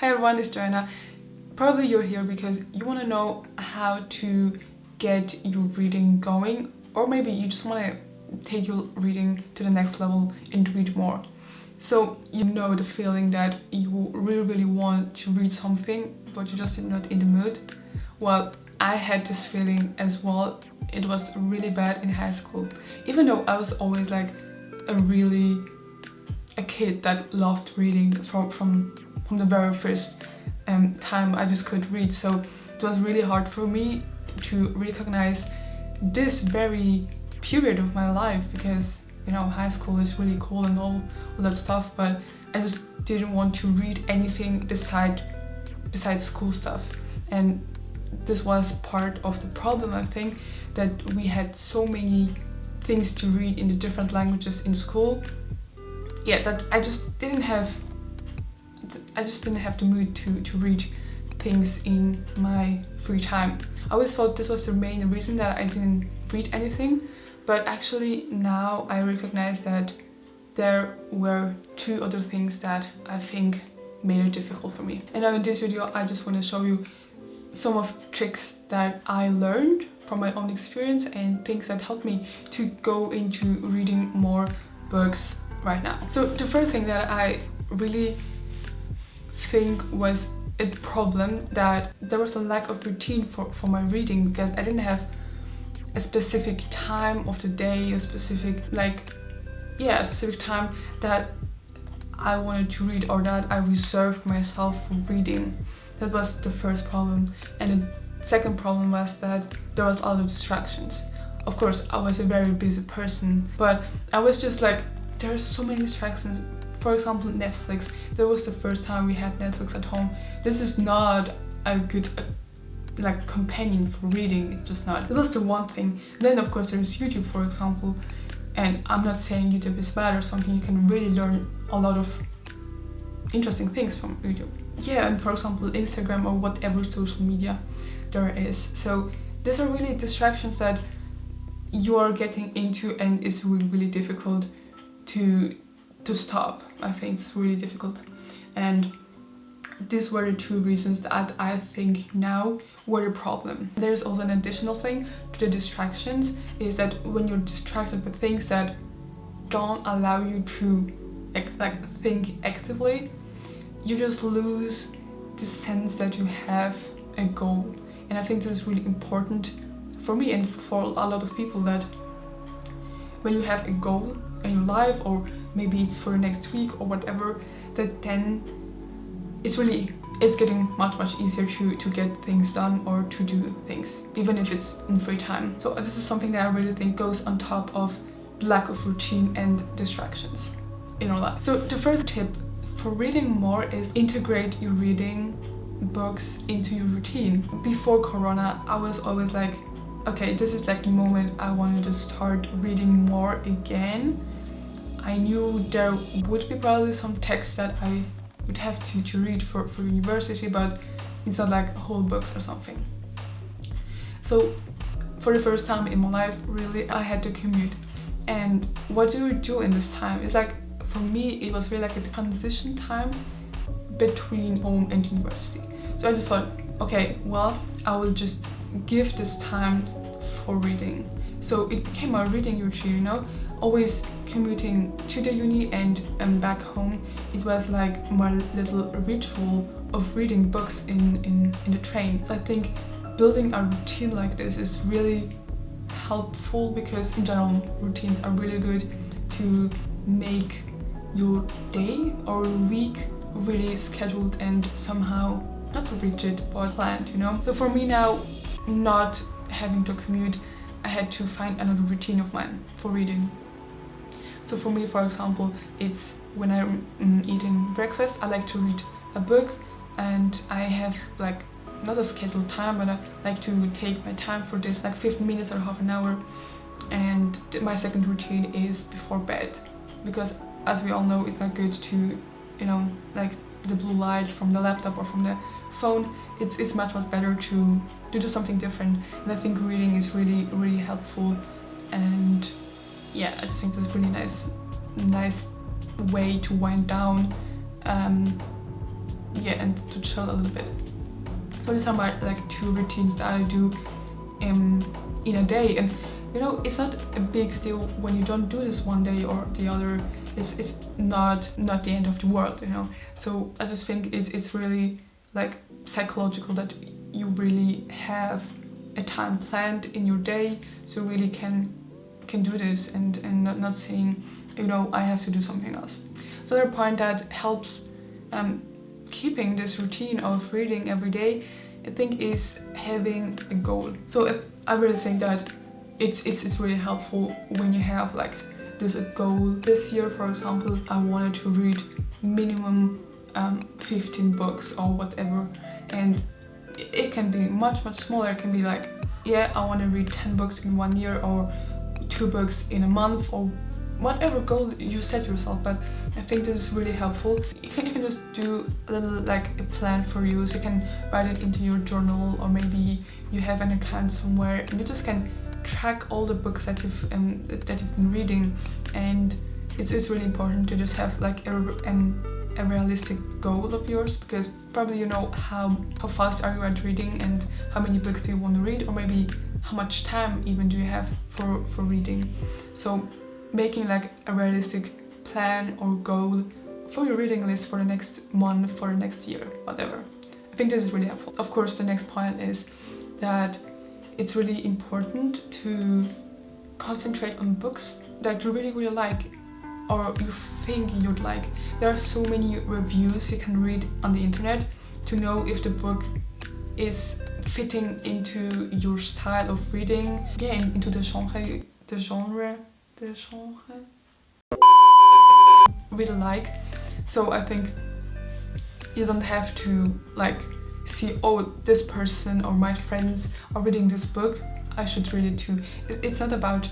Hi everyone, it's Joanna. Probably you're here because you want to know how to get your reading going, or maybe you just want to take your reading to the next level and read more. So you know the feeling that you really want to read something, but you're just not in the mood. Well, I had this feeling as well. It was really bad in high school. Even though I was always like a kid that loved reading from the very first time I just could read. So it was really hard for me to recognize this very period of my life, because high school is really cool and all that stuff, but I just didn't want to read anything besides school stuff. And this was part of the problem, I think, that we had so many things to read in the different languages in school. Yeah, that I just didn't have the mood to read things in my free time. I always thought this was the main reason that I didn't read anything, but actually now I recognize that there were two other things that I think made it difficult for me. And now in this video I just want to show you some of tricks that I learned from my own experience and things that helped me to go into reading more books right now. So the first thing that I really think was a problem, that there was a lack of routine for my reading, because I didn't have a specific time of the day, a specific time that I wanted to read, or that I reserved myself for reading. That was the first problem. And the second problem was that there was a lot of distractions. Of course, I was a very busy person, but I was just like, there are so many distractions. For example, Netflix. That was the first time we had Netflix at home. This is not a good companion for reading. It's just not. This was the one thing. Then of course there's YouTube, for example. And I'm not saying YouTube is bad or something. You can really learn a lot of interesting things from YouTube. Yeah, and for example Instagram or whatever social media there is. So these are really distractions that you are getting into, and it's really difficult to stop. I think it's really difficult. And these were the two reasons that I think now were the problem. There's also an additional thing to the distractions, is that when you're distracted with things that don't allow you to think actively, you just lose the sense that you have a goal. And I think this is really important for me and for a lot of people, that when you have a goal in your life, or maybe it's for the next week or whatever, that then it's getting much easier to get things done or to do things, even if it's in free time. So this is something that I really think goes on top of lack of routine and distractions in our life. So the first tip for reading more is integrate your reading books into your routine. Before Corona, I was always like, okay, this is like the moment I wanted to start reading more again. I knew there would be probably some texts that I would have to read for university, but it's not like whole books or something. So for the first time in my life, really, I had to commute. And what do you do in this time? It's like, for me, it was really like a transition time between home and university. So I just thought, okay, well, I will just give this time for reading. So it became my reading routine, always commuting to the uni and back home. It was like my little ritual of reading books in the train. So I think building a routine like this is really helpful, because in general routines are really good to make your day or your week really scheduled and somehow not rigid but planned, So for me now, not having to commute, I had to find another routine of mine for reading. So for me, for example, it's when I'm eating breakfast, I like to read a book, and I have not a scheduled time, but I like to take my time for this, 15 minutes or half an hour. And my second routine is before bed, because as we all know, it's not good to, the blue light from the laptop or from the phone. It's much better to do something different. And I think reading is really helpful. And yeah, I just think that's a really nice way to wind down and to chill a little bit. So these are my like 2 routines that I do in a day, and you know, it's not a big deal when you don't do this one day or the other. It's not the end of the world, you know. So I just think it's really like psychological that you really have a time planned in your day, so you really can do this and not saying, you know, I have to do something else. So the point that helps keeping this routine of reading every day, I think, is having a goal. So I really think that it's really helpful when you have like this goal. This year, for example, I wanted to read minimum 15 books or whatever, and it can be much smaller. It can be like, yeah, I want to read 10 books in 1 year, or 2 books in a month, or whatever goal you set yourself. But I think this is really helpful. You can just do a little like a plan for you, so you can write it into your journal, or maybe you have an account somewhere and you just can track all the books that you've been reading. And it's really important to just have like a realistic goal of yours, because probably you know how fast are you at reading and how many books do you want to read, or maybe how much time even do you have for reading. So making like a realistic plan or goal for your reading list for the next month, for the next year, whatever. I think this is really helpful. Of course, the next point is that it's really important to concentrate on books that you really like, or you think you'd like. There are so many reviews you can read on the internet to know if the book is fitting into your style of reading, into the genre really like. So I think you don't have to like see, oh, this person or my friends are reading this book, I should read it too. It's not about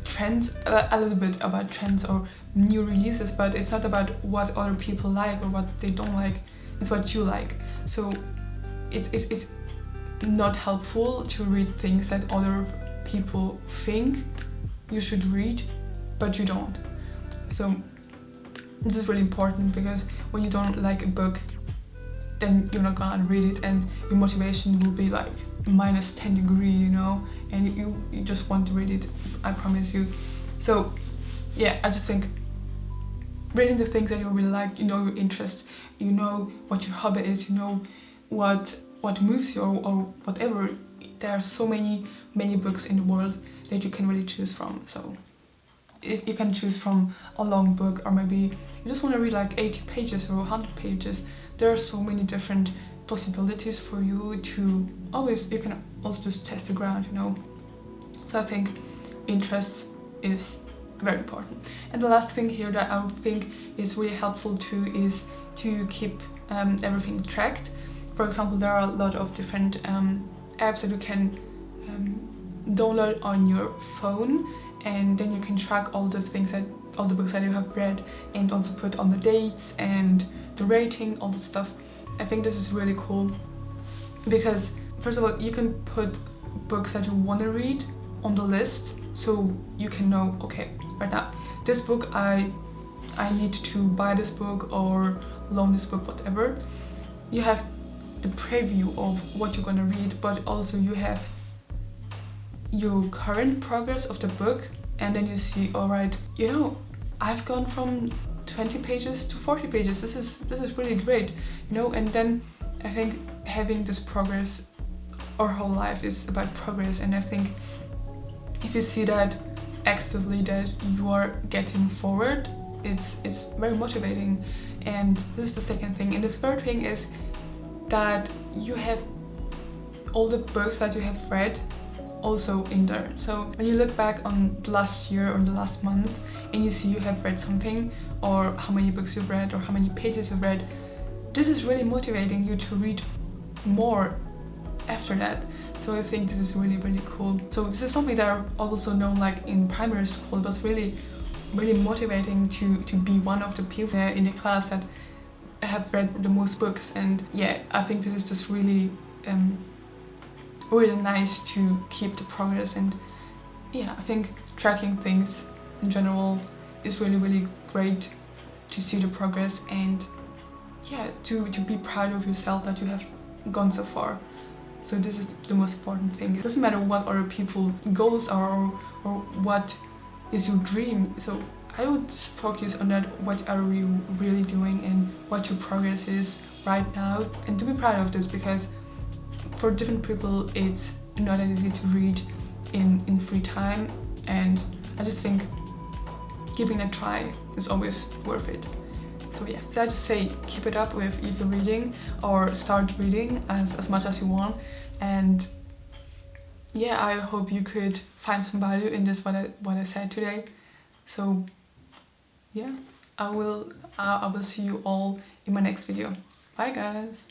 trends, a little bit about trends or new releases, but it's not about what other people like or what they don't like. It's what you like. So it's not helpful to read things that other people think you should read, but you don't. So this is really important, because when you don't like a book, then you're not gonna read it, and your motivation will be like minus 10 degree, you know, and you just want to read it, I promise you. So yeah, I just think reading the things that you really like, you know your interests, you know what your hobby is, you know what moves you, or whatever. There are so many books in the world that you can really choose from. So if you can choose from a long book, or maybe you just want to read like 80 pages or 100 pages, there are so many different possibilities for you to you can also just test the ground, you know. So I think interests is very important. And the last thing here that I would think is really helpful too is to keep everything tracked. For example, there are a lot of different apps that you can download on your phone, and then you can track all the books that you have read, and also put on the dates and the rating, all the stuff. I think this is really cool, because first of all, you can put books that you want to read on the list, so you can know, okay, right now this book, I need to buy this book or loan this book, whatever. You have the preview of what you're going to read, but also you have your current progress of the book, and then you see, all right, you know, I've gone from 20 pages to 40 pages. This is really great, you know. And then I think having this progress, our whole life is about progress, and I think if you see that actively, that you are getting forward, it's very motivating. And this is the second thing. And the third thing is that you have all the books that you have read also in there. So when you look back on the last year or the last month, and you see you have read something, or how many books you've read, or how many pages you've read, this is really motivating you to read more after that. So I think this is really cool. So this is something that I've also known like in primary school. It was really motivating to be one of the people in the class that have read the most books. And yeah, I think this is just really nice to keep the progress. And yeah, I think tracking things in general is really great to see the progress. And yeah, to be proud of yourself that you have gone so far. So this is the most important thing. It doesn't matter what other people's goals are or what is your dream. So I would focus on that, what are you really doing and what your progress is right now, and to be proud of this, because for different people it's not as easy to read in free time, and I just think giving it a try is always worth it. So yeah, so I just say keep it up with either reading or start reading as much as you want. And yeah, I hope you could find some value in this what I said today. So yeah, I will see you all in my next video. Bye guys.